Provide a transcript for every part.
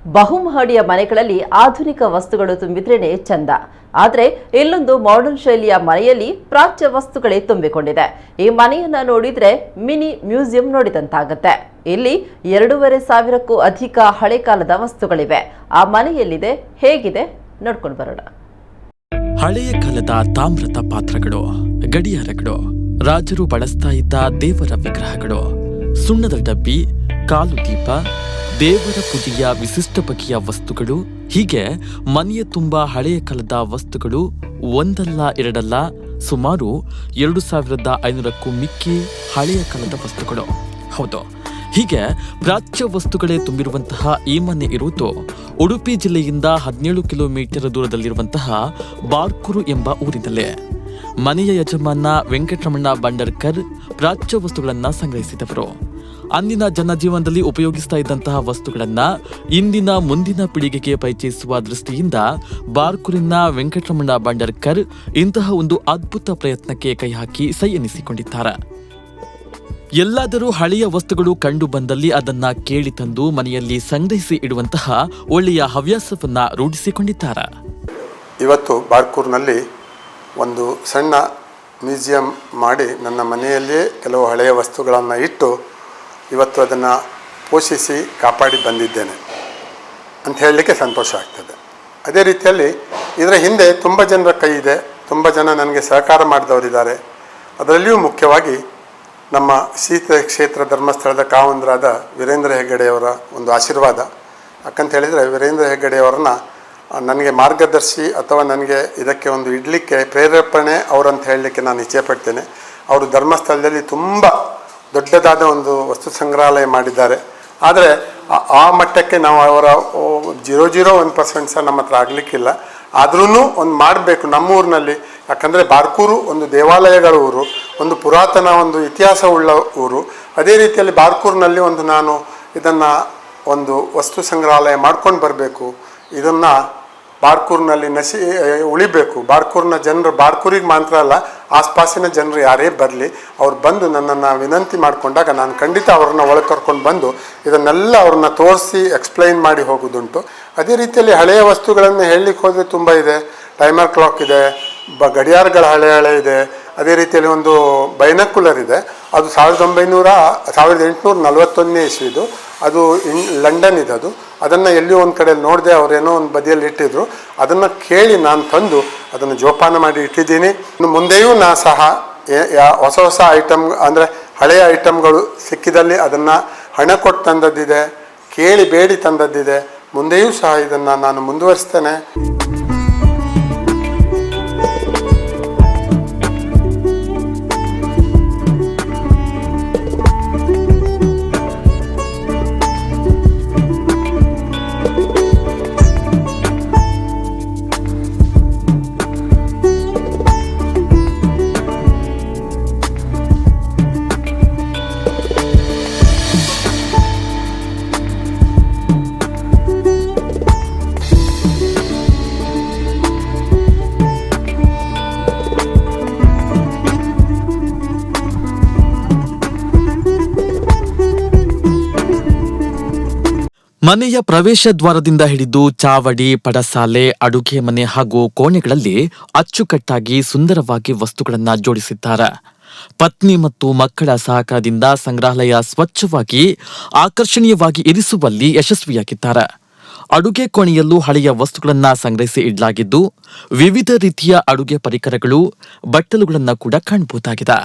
ಬಹುಮಹಡಿಯ ಮನೆಗಳಲ್ಲಿ ಆಧುನಿಕ ವಸ್ತುಗಳು ತುಂಬಿದ್ರೇನೆ ಚಂದ. ಆದರೆ ಇಲ್ಲೊಂದು ಮಾಡರ್ನ್ ಶೈಲಿಯ ಮನೆಯಲ್ಲಿ ಪ್ರಾಚ್ಯ ವಸ್ತುಗಳೇ ತುಂಬಿಕೊಂಡಿದೆ. ಈ ಮನೆಯನ್ನ ನೋಡಿದ್ರೆ ಮಿನಿ ಮ್ಯೂಸಿಯಂ ನೋಡಿದಂತಾಗುತ್ತೆ. ಇಲ್ಲಿ 2500ಕ್ಕೂ ಅಧಿಕ ಹಳೆ ಕಾಲದ ವಸ್ತುಗಳಿವೆ. ಆ ಮನೆಯಲ್ಲಿದೆ, ಹೇಗಿದೆ ನೋಡ್ಕೊಂಡು ಬರೋಣ. ಹಳೆಯ ಕಾಲದ ತಾಮ್ರದ ಪಾತ್ರಗಳು, ಗಡಿಯಾರಗಳು, ರಾಜರು ಬಳಸ್ತಾ ಇದ್ದ ದೇವರ ವಿಗ್ರಹಗಳು, ಸುಣ್ಣದ ಡಬ್ಬಿ, ಕಾಲು ದೀಪ, ದೇವರ ಪೂಜೆಯ ವಿಶಿಷ್ಟ ಬಗೆಯ ವಸ್ತುಗಳು, ಹೀಗೆ ಮನೆಯ ತುಂಬಾ ಹಳೆಯ ಕಾಲದ ವಸ್ತುಗಳು ಒಂದಲ್ಲ ಎರಡಲ್ಲ ಸುಮಾರು 2500ಕ್ಕೂ ಮಿಕ್ಕಿ ಹಳೆಯ ಕಾಲದ ವಸ್ತುಗಳು. ಹೌದು, ಹೀಗೆ ಪ್ರಾಚ್ಯ ವಸ್ತುಗಳೇ ತುಂಬಿರುವಂತಹ ಈ ಮನೆ ಇರುವುದು ಉಡುಪಿ ಜಿಲ್ಲೆಯಿಂದ 17 ಕಿಲೋಮೀಟರ್ ದೂರದಲ್ಲಿರುವಂತಹ ಬಾರ್ಕೂರು ಎಂಬ ಊರಿನಲ್ಲೇ. ಮನೆಯ ಯಜಮಾನ ವೆಂಕಟರಮಣ ಬಂಡರ್ಕರ್ ಪ್ರಾಚ್ಯ ವಸ್ತುಗಳನ್ನ ಸಂಗ್ರಹಿಸಿದವರು. ಅಂದಿನ ಜನಜೀವನದಲ್ಲಿ ಉಪಯೋಗಿಸ್ತಾ ಇದ್ದಂತಹ ವಸ್ತುಗಳನ್ನ ಇಂದಿನ ಮುಂದಿನ ಪೀಳಿಗೆಗೆ ಪರಿಚಯಿಸುವ ದೃಷ್ಟಿಯಿಂದ ಬಾರ್ಕೂರಿನ ವೆಂಕಟರಮಣ ಬಂಡರ್ಕರ್ ಇಂತಹ ಒಂದು ಅದ್ಭುತ ಪ್ರಯತ್ನಕ್ಕೆ ಕೈ ಹಾಕಿ ಸೈ ಎನಿಸಿಕೊಂಡಿದ್ದಾರೆ. ಎಲ್ಲಾದರೂ ಹಳೆಯ ವಸ್ತುಗಳು ಕಂಡು ಬಂದಲ್ಲಿ ಅದನ್ನ ಕೇಳಿ ತಂದು ಮನೆಯಲ್ಲಿ ಸಂಗ್ರಹಿಸಿ ಇಡುವಂತಹ ಒಳ್ಳೆಯ ಹವ್ಯಾಸವನ್ನ ರೂಢಿಸಿಕೊಂಡಿದ್ದಾರೆ. ಇವತ್ತು ಬಾರ್ಕೂರಿನಲ್ಲಿ ಒಂದು ಸಣ್ಣ ಮ್ಯೂಸಿಯಂ ಮಾಡಿ ನನ್ನ ಮನೆಯಲ್ಲಿಯೇ ಕೆಲವು ಹಳೆಯ ವಸ್ತುಗಳನ್ನು ಇಟ್ಟು ಇವತ್ತು ಅದನ್ನು ಪೋಷಿಸಿ ಕಾಪಾಡಿ ಬಂದಿದ್ದೇನೆ ಅಂತ ಹೇಳಲಿಕ್ಕೆ ಸಂತೋಷ ಆಗ್ತದೆ. ಅದೇ ರೀತಿಯಲ್ಲಿ ಇದರ ಹಿಂದೆ ತುಂಬ ಜನರ ಕೈ ಇದೆ, ತುಂಬ ಜನ ನನಗೆ ಸಹಕಾರ ಮಾಡಿದವರಿದ್ದಾರೆ. ಅದರಲ್ಲಿಯೂ ಮುಖ್ಯವಾಗಿ ನಮ್ಮ ಶ್ರೀ ಕ್ಷೇತ್ರ ಧರ್ಮಸ್ಥಳದ ಕಾವಂದರಾದ ವೀರೇಂದ್ರ ಹೆಗ್ಗಡೆಯವರ ಒಂದು ಆಶೀರ್ವಾದ. ಯಾಕಂತ ಹೇಳಿದರೆ ವೀರೇಂದ್ರ ಹೆಗ್ಗಡೆಯವರನ್ನ ನನಗೆ ಮಾರ್ಗದರ್ಶಿ ಅಥವಾ ನನಗೆ ಇದಕ್ಕೆ ಒಂದು ಇಡಲಿಕ್ಕೆ ಪ್ರೇರೇಪಣೆ ಅವರಂತ ಹೇಳಲಿಕ್ಕೆ ನಾನು ಇಚ್ಛೆಪಡ್ತೇನೆ. ಅವರು ಧರ್ಮಸ್ಥಳದಲ್ಲಿ ತುಂಬ ದೊಡ್ಡದಾದ ಒಂದು ವಸ್ತು ಸಂಗ್ರಹಾಲಯ ಮಾಡಿದ್ದಾರೆ. ಆದರೆ ಆ ಮಟ್ಟಕ್ಕೆ ನಾವು ಅವರ 0.01% ಸಹ ನಮ್ಮ ಹತ್ರ ಆಗಲಿಕ್ಕಿಲ್ಲ. ಆದ್ರೂ ಒಂದು ಮಾಡಬೇಕು ನಮ್ಮೂರಿನಲ್ಲಿ. ಯಾಕಂದರೆ ಬಾರ್ಕೂರು ಒಂದು ದೇವಾಲಯಗಳ ಊರು, ಒಂದು ಪುರಾತನ ಒಂದು ಇತಿಹಾಸವುಳ್ಳ ಊರು. ಅದೇ ರೀತಿಯಲ್ಲಿ ಬಾರ್ಕೂರಿನಲ್ಲಿ ನಾನು ಇದನ್ನು ಒಂದು ವಸ್ತು ಸಂಗ್ರಹಾಲಯ ಮಾಡ್ಕೊಂಡು ಬರಬೇಕು. ಇದನ್ನು ಬಾರ್ಕೂರಿನಲ್ಲಿ ಉಳಿಬೇಕು. ಬಾರ್ಕೂರಿನ ಜನರು, ಬಾರ್ಕೂರಿಗೆ ಮಾತ್ರ ಅಲ್ಲ, ಆಸ್ಪಾಸಿನ ಜನರು ಯಾರೇ ಬರಲಿ, ಅವ್ರು ಬಂದು ನನ್ನನ್ನು ವಿನಂತಿ ಮಾಡಿಕೊಂಡಾಗ ನಾನು ಖಂಡಿತ ಅವ್ರನ್ನ ಒಳಗೆ ಕರ್ಕೊಂಡು ಬಂದು ಇದನ್ನೆಲ್ಲ ಅವ್ರನ್ನ ತೋರಿಸಿ ಎಕ್ಸ್ಪ್ಲೈನ್ ಮಾಡಿ ಹೋಗೋದುಂಟು. ಅದೇ ರೀತಿಯಲ್ಲಿ ಹಳೆಯ ವಸ್ತುಗಳನ್ನು ಹೇಳಲಿಕ್ಕೆ ಹೋದರೆ ತುಂಬ ಇದೆ. ಟೈಮರ್ ಕ್ಲಾಕ್ ಇದೆ, ಗಡಿಯಾರಗಳ ಹಳೆ ಇದೆ. ಅದೇ ರೀತಿಯಲ್ಲಿ ಒಂದು ಬೈನಕ್ಯುಲರ್ ಇದೆ. ಅದು 1841ನೇ ಇಸ್ವಿದು. ಅದು ಲಂಡನ್ ಇದೆ. ಅದನ್ನು ಎಲ್ಲಿಯೋ ಒಂದು ಕಡೆ ನೋಡಿದೆ, ಅವರೇನೋ ಒಂದು ಬದಿಯಲ್ಲಿ ಇಟ್ಟಿದ್ರು. ಅದನ್ನು ಕೇಳಿ ನಾನು ತಂದು ಅದನ್ನು ಜೋಪಾನ ಮಾಡಿ ಇಟ್ಟಿದ್ದೀನಿ. ಇನ್ನು ಮುಂದೆಯೂ ನಾನು ಸಹ ಹೊಸ ಐಟಮ್ ಅಂದರೆ ಹಳೆಯ ಐಟಮ್ಗಳು ಸಿಕ್ಕಿದಲ್ಲಿ ಅದನ್ನು ಹಣ ಕೊಟ್ಟು ತಂದದ್ದಿದೆ, ಕೇಳಿ ಬೇಡಿ ತಂದದ್ದಿದೆ. ಮುಂದೆಯೂ ಸಹ ಇದನ್ನು ನಾನು ಮುಂದುವರಿಸ್ತೇನೆ. ಮನೆಯ ಪ್ರವೇಶ ದ್ವಾರದಿಂದ ಹಿಡಿದು ಚಾವಡಿ, ಪಡಸಾಲೆ, ಅಡುಗೆ ಮನೆ ಹಾಗೂ ಕೋಣೆಗಳಲ್ಲಿ ಅಚ್ಚುಕಟ್ಟಾಗಿ ಸುಂದರವಾಗಿ ವಸ್ತುಗಳನ್ನು ಜೋಡಿಸಿದ್ದಾರೆ. ಪತ್ನಿ ಮತ್ತು ಮಕ್ಕಳ ಸಹಕಾರದಿಂದ ಸಂಗ್ರಹಾಲಯ ಸ್ವಚ್ಛವಾಗಿ ಆಕರ್ಷಣೀಯವಾಗಿ ಇರಿಸುವಲ್ಲಿ ಯಶಸ್ವಿಯಾಗಿದ್ದಾರೆ. ಅಡುಗೆ ಕೋಣೆಯಲ್ಲೂ ಹಳೆಯ ವಸ್ತುಗಳನ್ನು ಸಂಗ್ರಹಿಸಿ ಇಡಲಾಗಿದ್ದು ವಿವಿಧ ರೀತಿಯ ಅಡುಗೆ ಪರಿಕರಗಳು, ಬಟ್ಟಲುಗಳನ್ನು ಕೂಡ ಕಾಣಬಹುದಾಗಿದೆ.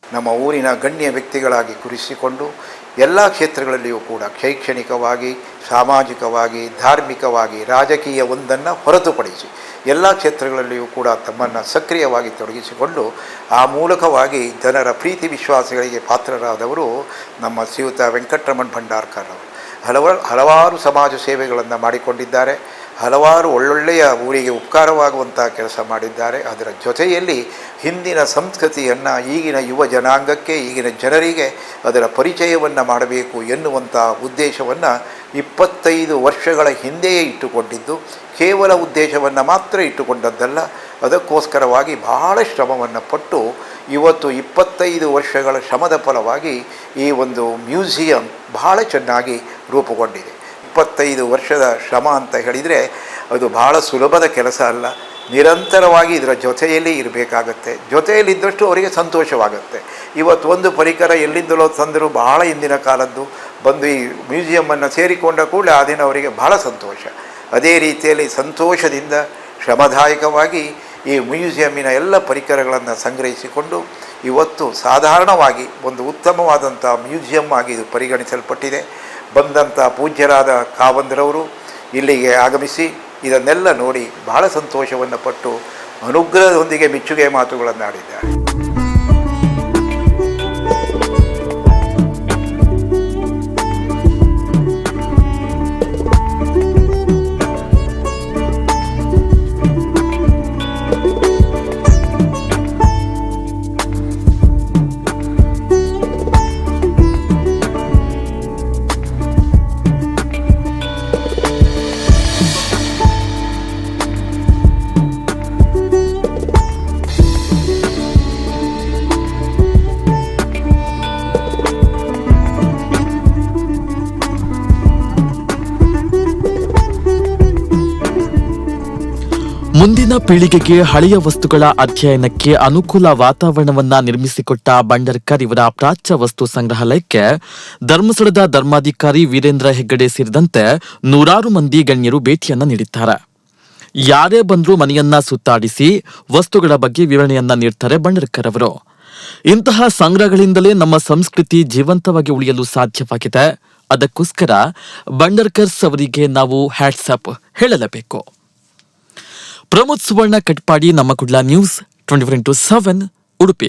ನಮ್ಮ ಊರಿನ ಗಣ್ಯ ವ್ಯಕ್ತಿಗಳಾಗಿ ಗುರುತಿಸಿಕೊಂಡು ಎಲ್ಲ ಕ್ಷೇತ್ರಗಳಲ್ಲಿಯೂ ಕೂಡ ಶೈಕ್ಷಣಿಕವಾಗಿ, ಸಾಮಾಜಿಕವಾಗಿ, ಧಾರ್ಮಿಕವಾಗಿ, ರಾಜಕೀಯ ಒಂದನ್ನು ಹೊರತುಪಡಿಸಿ ಎಲ್ಲ ಕ್ಷೇತ್ರಗಳಲ್ಲಿಯೂ ಕೂಡ ತಮ್ಮನ್ನು ಸಕ್ರಿಯವಾಗಿ ತೊಡಗಿಸಿಕೊಂಡು ಆ ಮೂಲಕವಾಗಿ ಜನರ ಪ್ರೀತಿ ವಿಶ್ವಾಸಗಳಿಗೆ ಪಾತ್ರರಾದವರು ನಮ್ಮ ಶ್ರೀಯುತ ವೆಂಕಟರಮಣ ಭಂಡಾರ್ಕರ್ ಅವರು. ಹಲವಾರು ಸಮಾಜ ಸೇವೆಗಳನ್ನು ಮಾಡಿಕೊಂಡಿದ್ದಾರೆ. ಹಲವಾರು ಒಳ್ಳೊಳ್ಳೆಯ ಊರಿಗೆ ಉಪಕಾರವಾಗುವಂಥ ಕೆಲಸ ಮಾಡಿದ್ದಾರೆ. ಅದರ ಜೊತೆಯಲ್ಲಿ ಹಿಂದಿನ ಸಂಸ್ಕೃತಿಯನ್ನು ಈಗಿನ ಯುವ ಜನಾಂಗಕ್ಕೆ, ಈಗಿನ ಜನರಿಗೆ ಅದರ ಪರಿಚಯವನ್ನು ಮಾಡಬೇಕು ಎನ್ನುವಂಥ ಉದ್ದೇಶವನ್ನು 25 ವರ್ಷಗಳ ಹಿಂದೆಯೇ ಇಟ್ಟುಕೊಂಡಿದ್ದು, ಕೇವಲ ಉದ್ದೇಶವನ್ನು ಮಾತ್ರ ಇಟ್ಟುಕೊಂಡದ್ದಲ್ಲ, ಅದಕ್ಕೋಸ್ಕರವಾಗಿ ಬಹಳ ಶ್ರಮವನ್ನು ಪಟ್ಟು ಇವತ್ತು 25 ವರ್ಷಗಳ ಶ್ರಮದ ಫಲವಾಗಿ ಈ ಒಂದು ಮ್ಯೂಸಿಯಂ ಬಹಳ ಚೆನ್ನಾಗಿ ರೂಪುಗೊಂಡಿದೆ. 25 ವರ್ಷದ ಶ್ರಮ ಅಂತ ಹೇಳಿದರೆ ಅದು ಬಹಳ ಸುಲಭದ ಕೆಲಸ ಅಲ್ಲ. ನಿರಂತರವಾಗಿ ಇದರ ಜೊತೆಯಲ್ಲಿ ಇರಬೇಕಾಗತ್ತೆ. ಜೊತೆಯಲ್ಲಿದ್ದಷ್ಟು ಅವರಿಗೆ ಸಂತೋಷವಾಗುತ್ತೆ. ಇವತ್ತು ಒಂದು ಪರಿಕರ ಎಲ್ಲಿಂದಲೋ ತಂದರೂ ಬಹಳ ಹಿಂದಿನ ಕಾಲದ್ದು ಬಂದು ಈ ಮ್ಯೂಸಿಯಮ್ಮನ್ನು ಸೇರಿಕೊಂಡ ಕೂಡಲೇ ಆ ದಿನ ಅವರಿಗೆ ಬಹಳ ಸಂತೋಷ. ಅದೇ ರೀತಿಯಲ್ಲಿ ಸಂತೋಷದಿಂದ ಶ್ರಮದಾಯಕವಾಗಿ ಈ ಮ್ಯೂಸಿಯಮ್ಮಿನ ಎಲ್ಲ ಪರಿಕರಗಳನ್ನು ಸಂಗ್ರಹಿಸಿಕೊಂಡು ಇವತ್ತು ಸಾಧಾರಣವಾಗಿ ಒಂದು ಉತ್ತಮವಾದಂಥ ಮ್ಯೂಸಿಯಮ್ ಆಗಿ ಇದು ಪರಿಗಣಿಸಲ್ಪಟ್ಟಿದೆ. ಬಂದಂಥ ಪೂಜ್ಯರಾದ ಕಾವಂದ್ರವರು ಇಲ್ಲಿಗೆ ಆಗಮಿಸಿ ಇದನ್ನೆಲ್ಲ ನೋಡಿ ಬಹಳ ಸಂತೋಷವನ್ನು ಪಟ್ಟು ಅನುಗ್ರಹದೊಂದಿಗೆ ಮೆಚ್ಚುಗೆ ಮಾತುಗಳನ್ನು ಆಡಿದ್ದಾರೆ. ಮುಂದಿನ ಪೀಳಿಗೆಗೆ ಹಳೆಯ ವಸ್ತುಗಳ ಅಧ್ಯಯನಕ್ಕೆ ಅನುಕೂಲ ವಾತಾವರಣವನ್ನ ನಿರ್ಮಿಸಿಕೊಟ್ಟ ಬಂಡರ್ಕರ್ ಇವರ ಪ್ರಾಚ್ಯ ವಸ್ತು ಸಂಗ್ರಹಾಲಯಕ್ಕೆ ಧರ್ಮಸ್ಥಳದ ಧರ್ಮಾಧಿಕಾರಿ ವೀರೇಂದ್ರ ಹೆಗ್ಗಡೆ ಸೇರಿದಂತೆ ನೂರಾರು ಮಂದಿ ಗಣ್ಯರು ಭೇಟಿಯನ್ನ ನೀಡಿದ್ದಾರೆ. ಯಾರೇ ಬಂದರೂ ಮನೆಯನ್ನ ಸುತ್ತಾಡಿಸಿ ವಸ್ತುಗಳ ಬಗ್ಗೆ ವಿವರಣೆಯನ್ನ ನೀಡ್ತಾರೆ ಬಂಡರ್ಕರ್ ಅವರು. ಇಂತಹ ಸಂಗ್ರಹಗಳಿಂದಲೇ ನಮ್ಮ ಸಂಸ್ಕೃತಿ ಜೀವಂತವಾಗಿ ಉಳಿಯಲು ಸಾಧ್ಯವಾಗಿದೆ. ಅದಕ್ಕೋಸ್ಕರ ಬಂಡರ್ಕರ್ಸ್ ಅವರಿಗೆ ನಾವು ಹ್ಯಾಟ್ಸ್ ಆಪ್ ಹೇಳಲೇಬೇಕು. ಪ್ರಮೋದ್ ಸುವರ್ಣ ಕಟ್ಪಾಡಿ, ನಮ್ಮ ಕುಡ್ಲ ನ್ಯೂಸ್ 24/7 ಉಡುಪಿ.